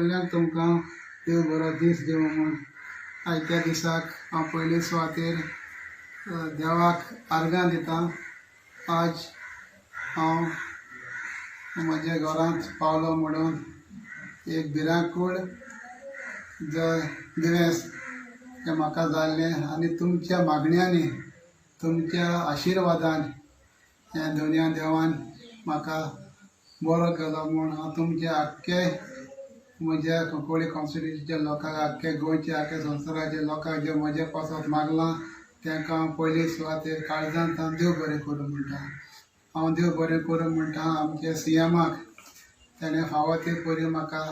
सगळ्यांक तुमकां देव बरो दीस दिवं म्हूण आयच्या दिसाक हांव पयले सुवातेर देवाक आर्गां दितां। आज हांव म्हज्या घरांत पावलो म्हणून एक भिरांकूळ दुयेंस हें म्हाका जाल्लें आनी तुमच्या मागण्यांनी तुमच्या आशिर्वादान ह्या दुनिया देवान म्हाका बरो केलो म्हूण हांव तुमच्या आख्खे म्हज्या कोंकणी कॉन्स्टिट्युन्सीच्या लोकांक आख्खे गोंयच्या आख्खे संवसाराच्या लोकांक जे म्हजे पासत मागलां तांकां हांव पयली सुवातेर काळजांतल्यान देव बरें करूं म्हणटा। हांव देव बरें करूं म्हणटा आमच्या CMाक ताणें फावो ते परी म्हाका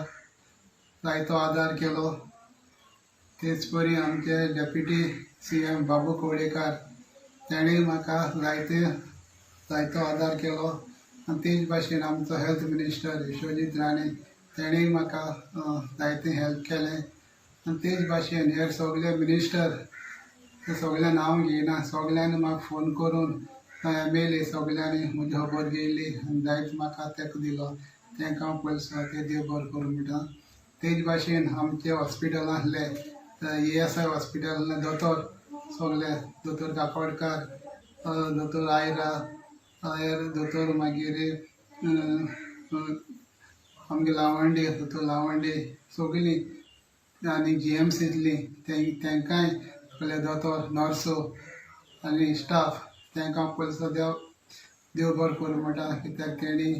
जायतो आदार केलो। तेच परी आमचे डेप्युटी CM बाबू कवळेकार ताणें म्हाका जायतो आदार केलो आनी तेच भाशेन आमचो हेल्थ मिनिस्टर विश्वजीत राणे ताणेंय म्हाका जायतें हेल्प केलें आनी तेच भाशेन हे सगळे मिनिस्टर ते सगळ्यां नांव घेयना सगळ्यांनी म्हाका फोन करून MLA सगळ्यांनी म्हजी खबर घेयली आनी जायतो म्हाका तेंको दिलो तांकां हांव पयले सुवातेर देव बरें करूं म्हणटा। तेच भाशेन आमचे हॉस्पिटलांतले ESI हॉस्पिटलांतले दोतोर सगळे दोतोर काकोडकार दोतोर आयरा दोतोर मागीर आमगे लावंडे दोतोर लावंडे सगळीं आनी GMCंतलीं तांकांय सगळे दोतोर नर्सो आनी स्टाफ तांकां हांव पयलीं देव बरें करूं म्हणटा कित्याक तेणी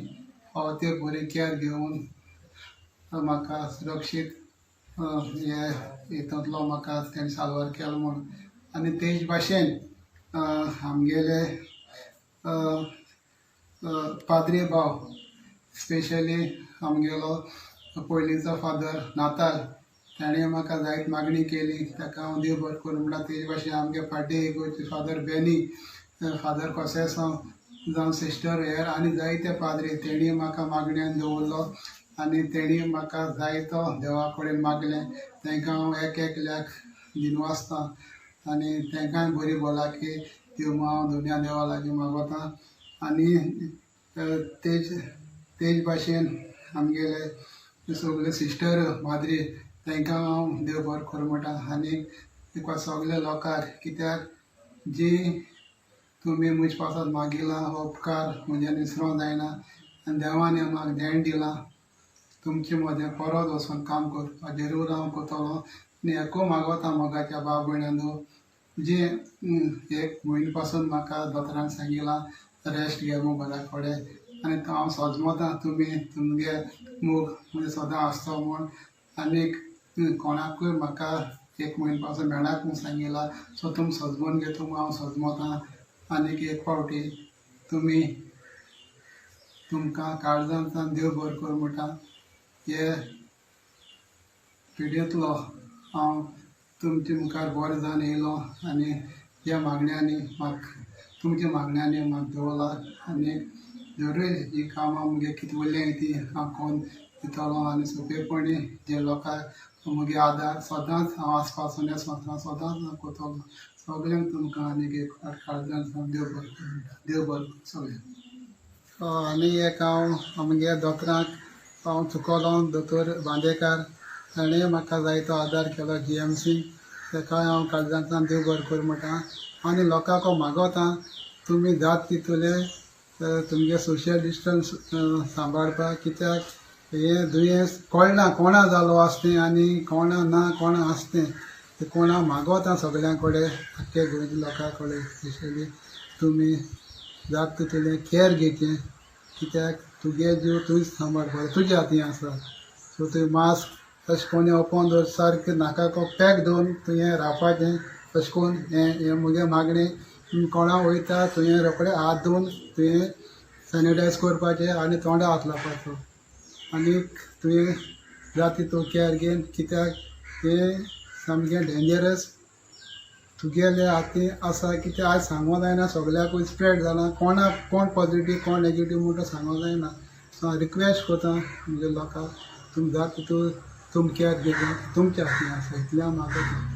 फावो ते बरी केअर घेवन म्हाका सुरक्षीत हितूंतलो म्हाका तेणी साल्वार केलो म्हूण। आनी तेच भाशेन आमगेले पाद्री भाव स्पेशली आमगेलो पयलींचो फादर नाताल ताणें म्हाका जायत मागणी केली ताका हांव देव बरें करूं म्हणटा। तेच भाशेन आमगे फाटीं गोंयचे फादर बेनी फादर कोसेसांव जावं सिस्टर हेर आनी जायते पाद्री तेणी म्हाका मागण्यान दवरलो आनी तेणी म्हाका जायतो देवा कडेन मागलें तांकां हांव एक लाख दिनवासतां आनी तांकांय बरी भलायकी दिवं म्हूण हांव दुनिया देवा लागीं मागोतां। आनी तेच भाशेन आमगेले सगळे सिस्टर माद्री तांकां हांव देव बरें करूं म्हणटा आनी सगळे लोकांक कित्याक जी तुमी म्हजे पासत मागिलां हो उपकार म्हज्यान विसरूंक जायना आनी देवान म्हाका देण दिलां तुमचे मदें परत वचून काम करपाक जरूर हांव करतलों आनी हेको मागोतां मोगाच्या भाव भयणांनो जी एक म्हयने पासून म्हाका दोतोरान सांगिलां रेस्ट घे म्हूण बऱ्या कडेन आनी हांव सजमतां तुमगे मोग म्हणजे सदां आसतो म्हूण आनीक कोणाकूय म्हाका एक म्हयने पासून मेळनाका म्हूण सांगिलां सो तुमी सजमोन घेता म्हूण हांव सजमतां। आनीक एक फावटी तुमकां काळजांतल्यान देव बरें करूं म्हणटा। हे पिड्येंतलो हांव तुमचे मुखार बरो जावन येयलो आनी ह्या मागण्यांनी तुमच्या मागण्यांनी म्हाका दवरला आनी जरूर ही कामां मुगे कितें उरलें ती हांव कोन्न दितलो आनी सोंपेपणी जे लोकांक मुगे आदार सदांच हांव आसपासून ह्या संवसारांत सदांच हांव करतलो सगळ्यांक तुमकां आनीक एक काळजांतल्यान देव बरें करूं म्हणटा। देव बरें सगळ्यांक। आनी एक हांव आमगे दोतोरांक हांव चुकोलो दोतोर बांदेकार ताणें म्हाका जायतो आदार केलो GMC ताकाय हांव काळजांतल्यान देव बरें करूं म्हणटा। आनी लोकांक मागोतां तुमी जात तितूले तुमगे सोशल डिस्टन्स सांबाळपाक कित्याक हें दुयेंस कळना कोणा जालो आसतें आनी कोणा ना कोणा आसतें तें कोणा मागोतां सगळ्यां कडेन आख्खे गोंयच्या लोकां कडेन स्पेशली तुमी जात तितूलें केअर घेचें कित्याक तुगे जीव तुवें सांबाळपाक तुज्या हातीन आसा सो तुवें मास्क तशें कोणी ओपोन दवर सारकें नाकाको पॅक दवरून तुवें रावपाचें तशें करून हें मुगे मागणी कोणा वयता तुवें रोखडें हात धुवन तुवें सॅनिटायज करपाचें आनी तोंडां हात लावपाचो आनीक तुवें जाता तितू केअर घेवन कित्याक हें सामकें डेंजरस तुगेले हातीन आसा कित्याक आयज सांगूंक जायना सगळ्याकूय स्प्रेड जालां कोण पॉजिटीव कोण नेगेटीव म्हूण तो सांगूंक जायना सो हांव रिक्वेस्ट करता म्हणजे लोकांक तुमी जाता तितू तुम केअर घेवचें तुमच्या हातीन आसा इतलें हांव मागता।